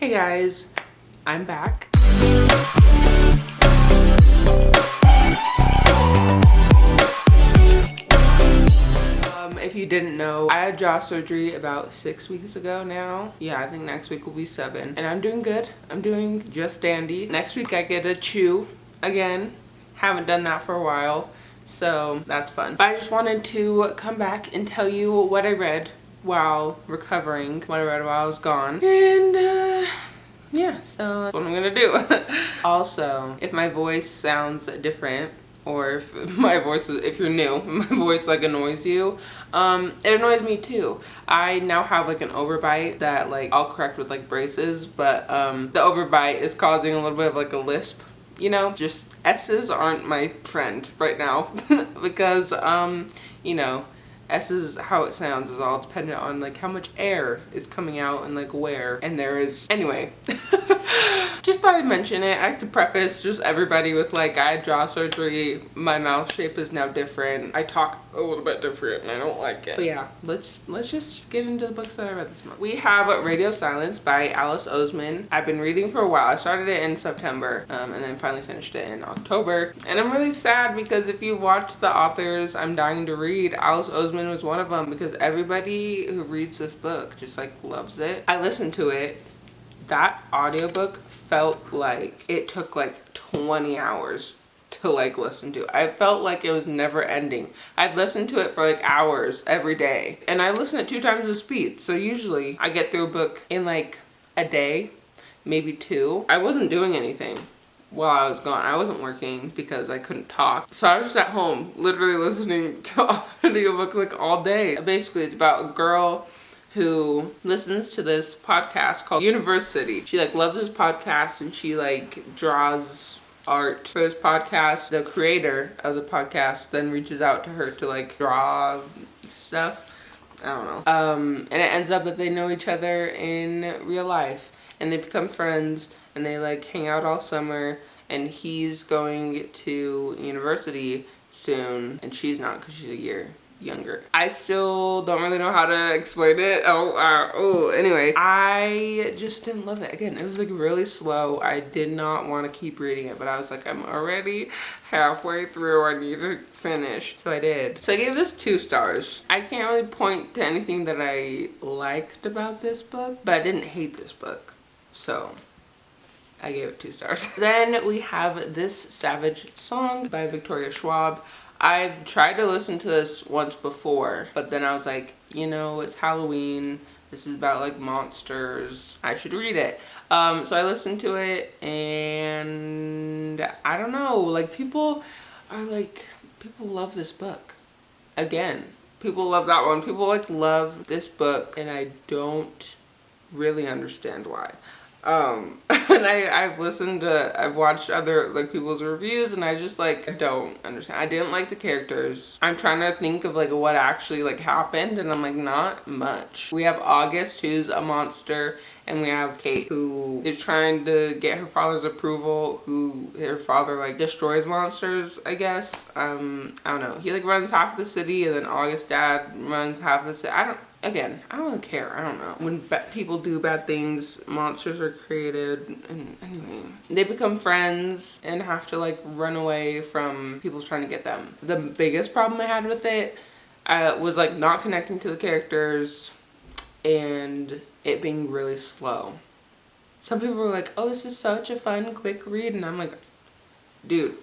Hey guys, I'm back. If you didn't know, I had jaw surgery about 6 weeks ago now. Yeah, I think next week will be 7. And I'm doing good. I'm doing just dandy. Next week I get to chew again. Haven't done that for a while, so that's fun. But I just wanted to come back and tell you what I read while recovering, what I read while I was gone. And yeah, so that's what I'm gonna do. Also, if my voice sounds different, or if you're new, my voice like annoys you, it annoys me too. I now have like an overbite that like I'll correct with like braces, but the overbite is causing a little bit of like a lisp, you know? Just S's aren't my friend right now because you know, S's, how it sounds is all dependent on like how much air is coming out and like where, and there is, anyway. Just thought I'd mention it. I have to preface just everybody with like, I had jaw surgery, my mouth shape is now different, I talk a little bit different and I don't like it. But yeah, let's just get into the books that I read this month. We have Radio Silence by Alice Oseman. I've been reading for a while. I started it in September and then finally finished it in October. And I'm really sad because if you watch the authors I'm dying to read, Alice Oseman was one of them, because everybody who reads this book just like loves it. I listened to it. That audiobook felt like it took like 20 hours to like listen to. I felt like it was never ending. I'd listen to it for like hours every day, and I listen at 2 times the speed. So usually I get through a book in like a day, maybe 2. I wasn't doing anything while I was gone. I wasn't working because I couldn't talk. So I was just at home literally listening to audiobooks like all day. Basically it's about a girl who listens to this podcast called University. She like loves this podcast and she like draws art for this podcast. The creator of the podcast then reaches out to her to like draw stuff. I don't know. And it ends up that they know each other in real life and they become friends and they like hang out all summer, and he's going to university soon and she's not, because she's a year younger. I still don't really know how to explain it. Anyway, I just didn't love it. Again, it was like really slow. I did not want to keep reading it, but I was like, I'm already halfway through. I need to finish. So I did. So I gave this 2 stars. I can't really point to anything that I liked about this book, but I didn't hate this book. So I gave it 2 stars. Then we have This Savage Song by Victoria Schwab. I tried to listen to this once before, but then I was like, you know, it's Halloween. This is about like monsters. I should read it. So I listened to it and I don't know, like people love this book. Again, people love that one. People like love this book and I don't really understand why. And I've watched other like people's reviews and I just like don't understand. I didn't like the characters. I'm trying to think of like what actually like happened and I'm like, not much. We have August, who's a monster, and we have Kate, who is trying to get her father's approval, who her father like destroys monsters, I don't know. He like runs half the city and then August's dad runs half the city. I don't really care. I don't know. When people do bad things, monsters are created, and anyway. They become friends and have to like run away from people trying to get them. The biggest problem I had with it was like not connecting to the characters and it being really slow. Some people were like, oh, this is such a fun, quick read, and I'm like, dude.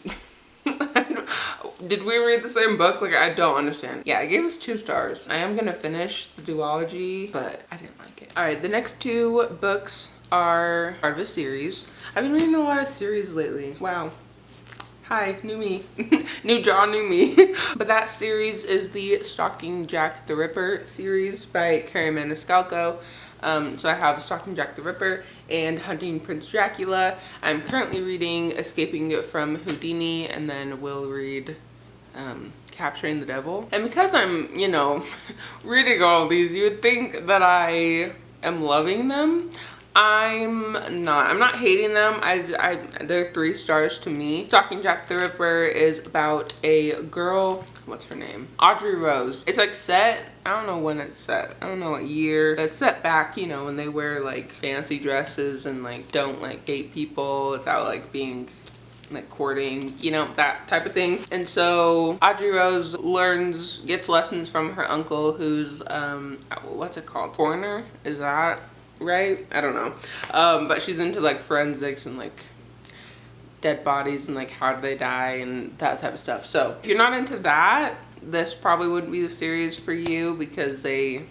Did we read the same book? Like, I don't understand. Yeah, I gave this 2 stars. I am gonna finish the duology, but I didn't like it. All right, the next 2 books are part of a series. I've been reading a lot of series lately. Wow. Hi, new me. New jaw, new me. But that series is the Stalking Jack the Ripper series by Kerri Maniscalco. So I have Stalking Jack the Ripper and Hunting Prince Dracula. I'm currently reading Escaping from Houdini, and then will read Capturing the Devil. And because I'm, you know, reading all these, you would think that I am loving them. I'm not hating them. They're 3 stars to me. Stalking Jack the Ripper is about a girl, what's her name? Audrey Rose. It's like set, I don't know when it's set. I don't know what year. It's set back, you know, when they wear like fancy dresses and like don't like date people without like being like courting, you know, that type of thing. And so Audrey Rose gets lessons from her uncle who's, what's it called? Foreigner? Is that right? I don't know. But she's into like forensics and like dead bodies and like how do they die and that type of stuff. So if you're not into that, this probably wouldn't be the series for you because they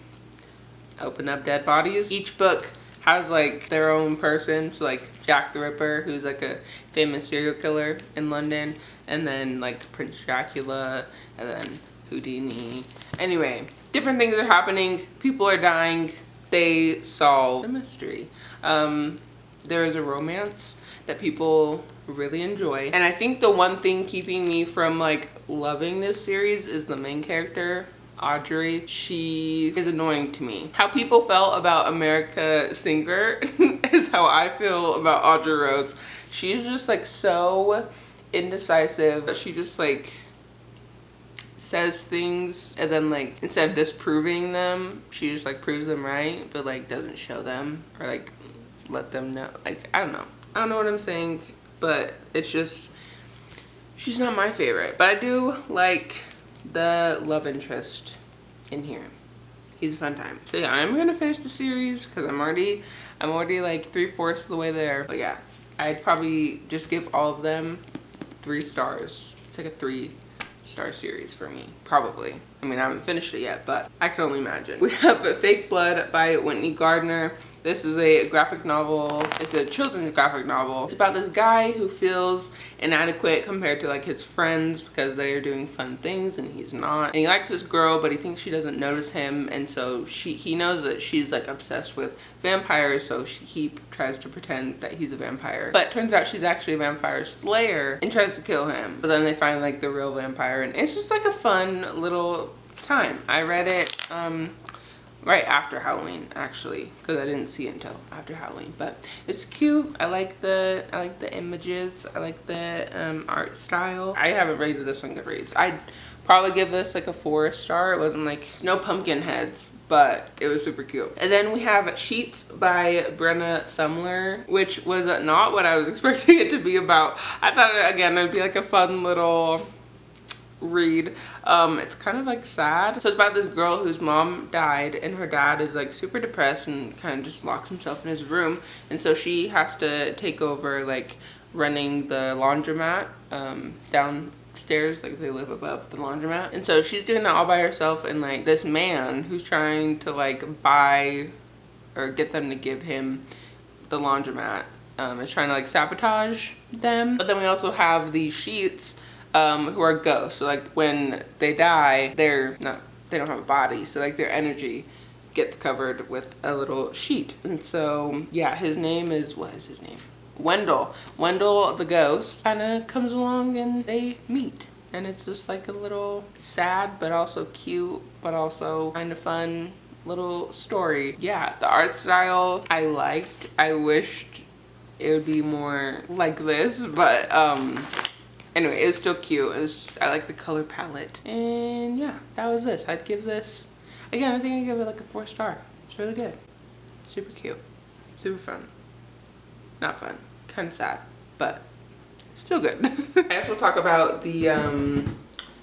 open up dead bodies. Each book has like their own person. So like Jack the Ripper, who's like a famous serial killer in London, and then like Prince Dracula, and then Houdini. Anyway, different things are happening. People are dying. They solve the mystery. There is a romance that people really enjoy. And I think the one thing keeping me from like loving this series is the main character, Audrey. She is annoying to me. How people felt about America Singer is how I feel about Audrey Rose. She's just like so indecisive. She just like says things and then like instead of disproving them, she just like proves them right, but like doesn't show them or like let them know. Like I don't know what I'm saying, but it's just she's not my favorite. But I do like the love interest in here. He's a fun time. So yeah, I'm gonna finish the series because I'm already like 3/4 of the way there. But yeah, I'd probably just give all of them 3 stars. It's like a 3-star series for me, probably. I mean, I haven't finished it yet, but I can only imagine. We have Fake Blood by Whitney Gardner. This is a graphic novel. It's a children's graphic novel. It's about this guy who feels inadequate compared to like his friends because they are doing fun things and he's not. And he likes this girl, but he thinks she doesn't notice him, and so he knows that she's like obsessed with vampires, so he tries to pretend that he's a vampire. But it turns out she's actually a vampire slayer and tries to kill him. But then they find like the real vampire, and it's just like a fun little time. I read it right after Halloween, actually, because I didn't see it until after Halloween. But it's cute. I like the images. I like the art style. I haven't rated this on Goodreads. I'd probably give this like a 4-star. It wasn't like no pumpkin heads, but it was super cute. And then we have Sheets by Brenna Sumler, which was not what I was expecting it to be about. I thought again it'd be like a fun little read. It's kind of like sad. So it's about this girl whose mom died and her dad is like super depressed and kind of just locks himself in his room, and so she has to take over like running the laundromat downstairs. Like they live above the laundromat, and so she's doing that all by herself, and like this man who's trying to like buy or get them to give him the laundromat is trying to like sabotage them. But then we also have the Sheets who are ghosts. So like when they die, they don't have a body, so like their energy gets covered with a little sheet. And so yeah, his name is, what is his name? Wendell the ghost kind of comes along and they meet, and it's just like a little sad but also cute but also kind of fun little story. Yeah, the art style I liked. I wished it would be more like this, but anyway, it was still cute. I like the color palette. And yeah, that was this. I'd give this, again, I think I'd give it like a 4-star. It's really good. Super cute. Super fun. Not fun. Kind of sad, but still good. I guess we'll talk about the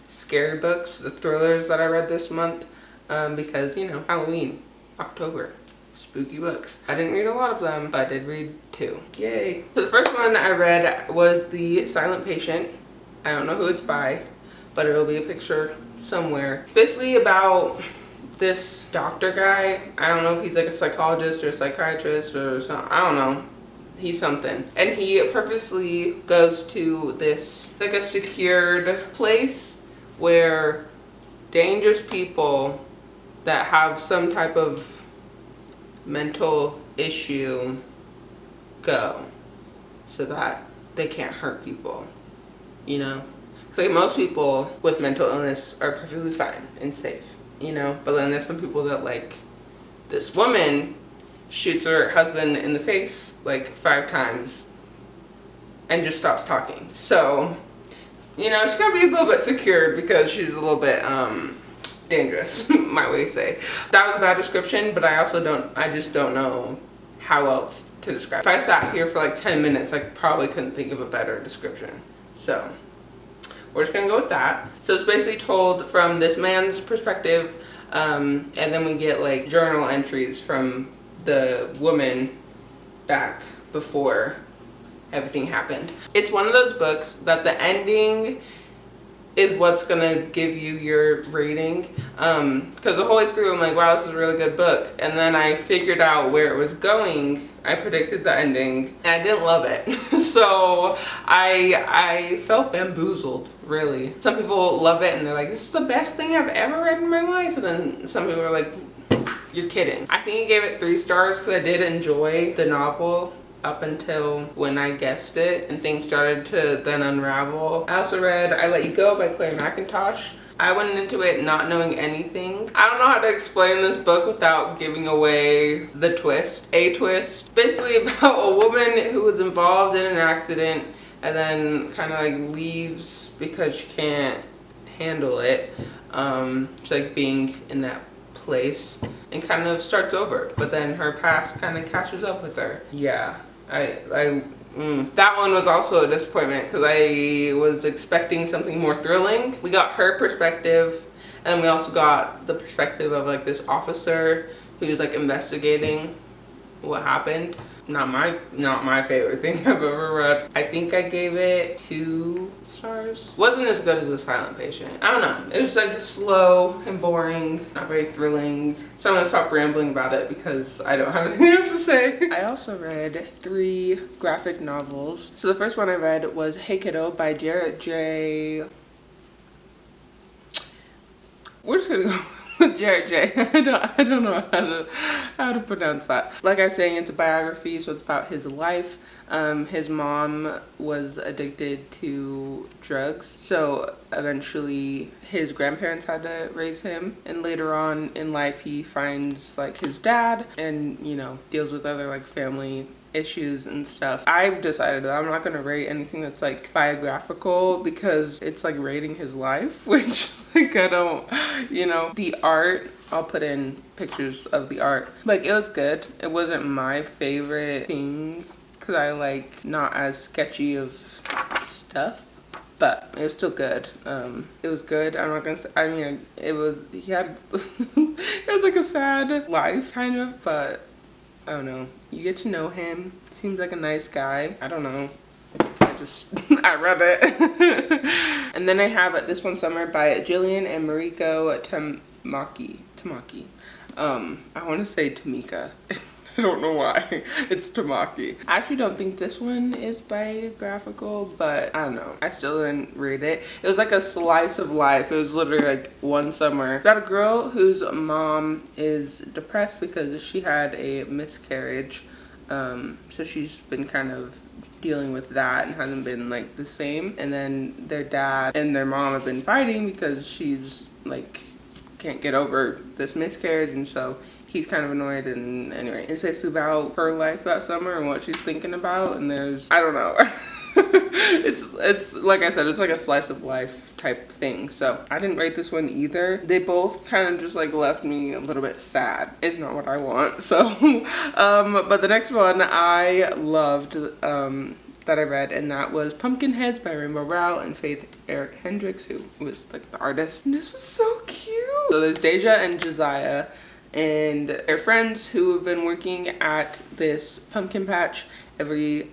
scary books, the thrillers that I read this month, because, you know, Halloween, October. Spooky books. I didn't read a lot of them, but I did read 2. Yay. So the first one I read was The Silent Patient. I don't know who it's by, but it'll be a picture somewhere. Basically about this doctor guy. I don't know if he's like a psychologist or a psychiatrist or something. I don't know. He's something. And he purposely goes to this, like a secured place where dangerous people that have some type of mental issue go, so that they can't hurt people, you know? So like most people with mental illness are perfectly fine and safe, you know? But then there's some people that, like this woman, shoots her husband in the face like 5 times and just stops talking. So, you know, she's gonna be a little bit secure because she's a little bit dangerous, my way to say. That was a bad description, but I just don't know how else to describe it. If I sat here for like 10 minutes, I probably couldn't think of a better description. So we're just gonna go with that. So it's basically told from this man's perspective, and then we get like journal entries from the woman back before everything happened. It's one of those books that the ending is what's gonna give you your rating, because the whole way through I'm like, wow, this is a really good book, and then I figured out where it was going. I predicted the ending and I didn't love it. So I felt bamboozled, really. Some people love it and they're like, this is the best thing I've ever read in my life, and then some people are like, you're kidding. I think I gave it 3 stars because I did enjoy the novel up until when I guessed it and things started to then unravel. I also read I Let You Go by Claire McIntosh. I went into it not knowing anything. I don't know how to explain this book without giving away the twist. A twist. Basically about a woman who was involved in an accident and then kind of like leaves because she can't handle it. She's like being in that place and kind of starts over, but then her past kind of catches up with her. Yeah. That one was also a disappointment because I was expecting something more thrilling. We got her perspective, and we also got the perspective of like this officer who's like investigating what happened. Not my favorite thing I've ever read. I think I gave it 2 stars. Wasn't as good as The Silent Patient. I don't know. It was like slow and boring, not very thrilling. So I'm gonna stop rambling about it because I don't have anything else to say. I also read 3 graphic novels. So the first one I read was Hey Kiddo by Jarrett J. We're just gonna go with Jarrett J. I don't know how to pronounce that. Like I was saying, it's a biography, so it's about his life. His mom was addicted to drugs, so eventually his grandparents had to raise him, and later on in life he finds like his dad and, you know, deals with other like family issues and stuff. I've decided that I'm not gonna rate anything that's like biographical because it's like rating his life, which like I don't, you know. The art, I'll put in pictures of the art. Like, it was good. It wasn't my favorite thing because I like not as sketchy of stuff, but it was still good. It was good. I'm not gonna say, I mean, it was, he had it was like a sad life kind of, but I don't know. You get to know him. Seems like a nice guy. I don't know. I read it. And then I have This One Summer by Jillian and Mariko Tamaki. I want to say Tamika. I don't know why. It's Tamaki. I actually don't think this one is biographical, but I don't know. I still didn't read it. It was like a slice of life. It was literally like one summer. About a girl whose mom is depressed because she had a miscarriage. So she's been kind of dealing with that and hasn't been like the same. And then their dad and their mom have been fighting because she's like can't get over this miscarriage, and so he's kind of annoyed. And anyway, it's basically about her life that summer and what she's thinking about, and there's, I don't know. it's like I said, it's like a slice of life type thing. So I didn't rate this one either. They both kind of just like left me a little bit sad. It's not what I want. So but the next one I loved that I read, and that was Pumpkinheads by Rainbow Rowell and Faith Eric Hendricks, who was like the artist. And this was so cute. So there's Deja and Josiah, and they're friends who have been working at this pumpkin patch every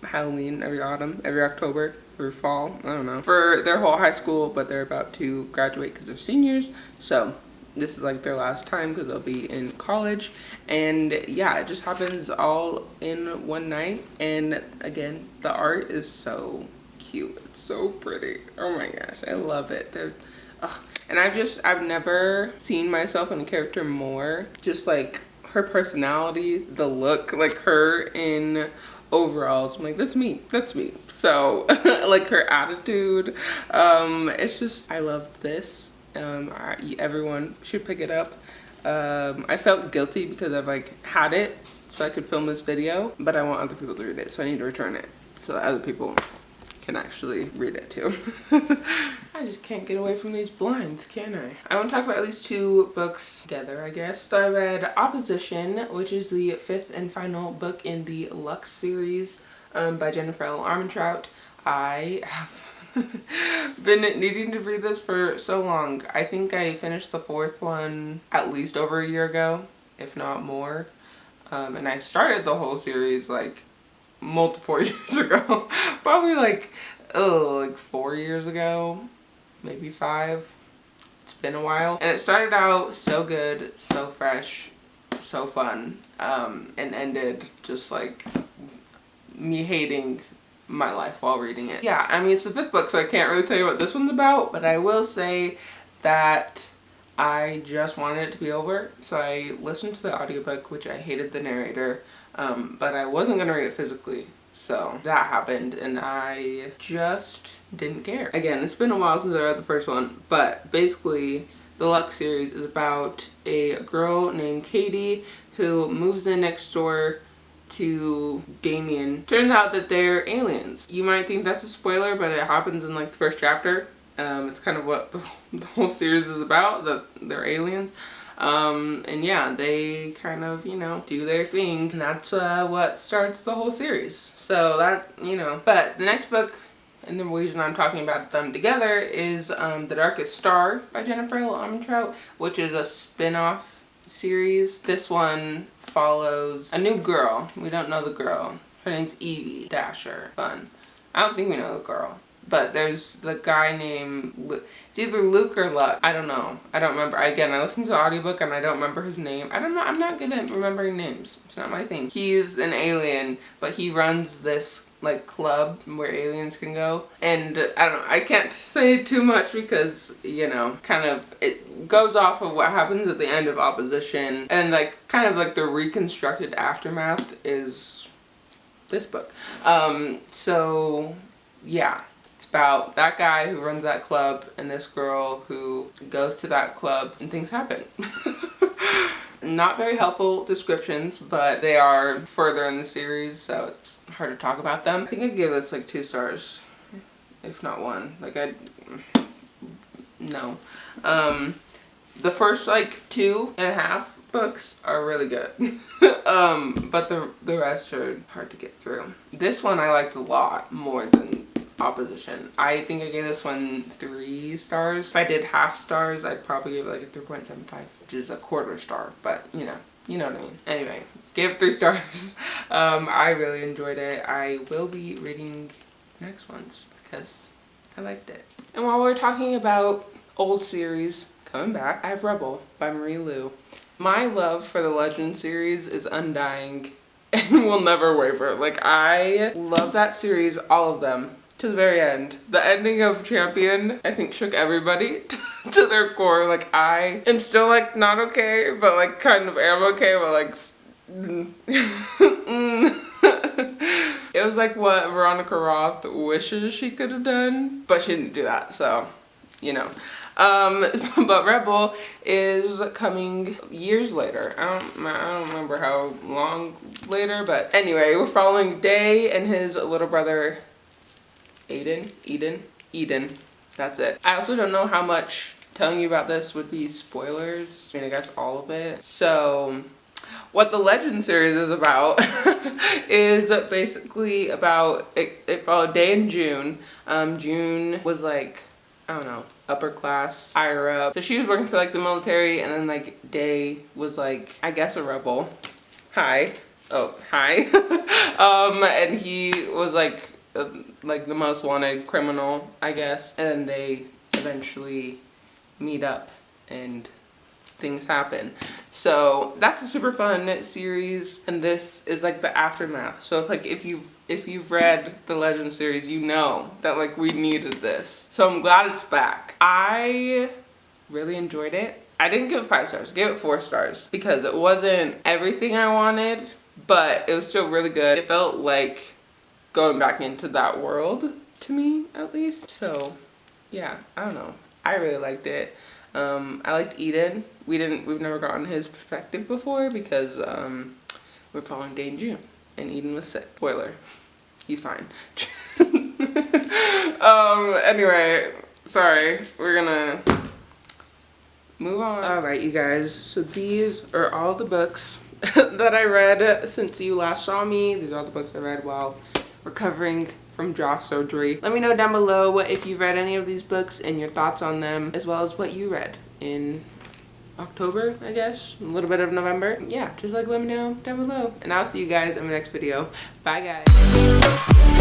Halloween, every autumn, every October, every fall, I don't know, for their whole high school, but they're about to graduate because they're seniors. So this is like their last time because they'll be in college. And yeah, it just happens all in one night. And again, the art is so cute. It's so pretty. Oh my gosh, I love it. And I've never seen myself in a character more. Just like her personality, the look, like her in overalls. I'm like, that's me. So like her attitude, it's just, I love this. Everyone should pick it up. I felt guilty because I've like had it so I could film this video, but I want other people to read it, so I need to return it so that other people can actually read it too. I just can't get away from these blinds, can I? I want to talk about at least 2 books together, I guess. So I read Opposition, which is the 5th and final book in the Lux series by Jennifer L. Armentrout. I have been needing to read this for so long. I think I finished the 4th one at least over a year ago, if not more. And I started the whole series like multiple years ago. Probably like 4 years ago, maybe 5. It's been a while. And it started out so good, so fresh, so fun, and ended just like me hating my life while reading it. Yeah, I mean, it's the 5th book, so I can't really tell you what this one's about, but I will say that I just wanted it to be over, so I listened to the audiobook, which I hated the narrator, but I wasn't gonna read it physically. So that happened, and I just didn't care. Again, it's been a while since I read the first one, but basically the Lux series is about a girl named Katie who moves in next door to Damien. Turns out that they're aliens. You might think that's a spoiler, but it happens in like the first chapter. It's kind of what the whole series is about, that they're aliens. And yeah, they kind of, you know, do their thing, and that's what starts the whole series. So that, you know. But the next book, and the reason I'm talking about them together, is The Darkest Star by Jennifer L. Armentrout, which is a spin-off series. This one follows a new girl. We don't know the girl. Her name's Evie Dasher. Fun. I don't think we know the girl. But there's the guy named it's either Luke or Luck. I don't know. I don't remember. Again, I listened to the audiobook and I don't remember his name. I don't know. I'm not good at remembering names. It's not my thing. He's an alien, but he runs this like club where aliens can go. And I don't know. I can't say too much because, you know, kind of it goes off of what happens at the end of Opposition, and like kind of like the reconstructed aftermath is this book. So yeah. About that guy who runs that club and this girl who goes to that club, and things happen. Not very helpful descriptions, but they are further in the series, so it's hard to talk about them. I think I'd give this like 2 stars, if not 1. Like no. The first like 2.5 books are really good. But the rest are hard to get through. This one I liked a lot more than Opposition. I think I gave this one 3 stars. If I did half stars, I'd probably give it like a 3.75, which is a 1/4 star, but you know what I mean. Anyway, gave it 3 stars. I really enjoyed it. I will be reading next ones because I liked it. And while we're talking about old series coming back, I have Rebel by Marie Lu. My love for the Legend series is undying and will never waver. Like, I love that series, all of them, to the very end. The ending of Champion, I think, shook everybody to their core. Like, I am still like not okay, but like kind of am okay, but like it was like what Veronica Roth wishes she could have done, but she didn't do that, so you know. But Rebel is coming years later. I don't remember how long later, but anyway, we're following Day and his little brother Eden. That's it. I also don't know how much telling you about this would be spoilers. I mean, I guess all of it. So what the Legend series is about is basically about, it followed Day and June. June was like, I don't know, upper class, higher up. So she was working for like the military, and then like Day was like, I guess, a rebel. Hi. And he was like the most wanted criminal, I guess. And then they eventually meet up and things happen. So that's a super fun series, and this is like the aftermath. So if you've read the Legend series, you know that like we needed this. So I'm glad it's back. I really enjoyed it. I didn't give it 5 stars, I gave it 4 stars because it wasn't everything I wanted, but it was still really good. It felt like going back into that world to me, at least. So yeah, I don't know. I really liked it. I liked Eden. We've never gotten his perspective before because we're following Day in June, and Eden was sick. Spoiler, he's fine. Anyway, sorry, we're gonna move on. All right, you guys, so these are all the books that I read since you last saw me. These are all the books I read while recovering from jaw surgery. Let me know down below if you've read any of these books and your thoughts on them, as well as what you read in October, I guess, a little bit of November. Yeah, just like let me know down below, and I'll see you guys in the next video. Bye guys.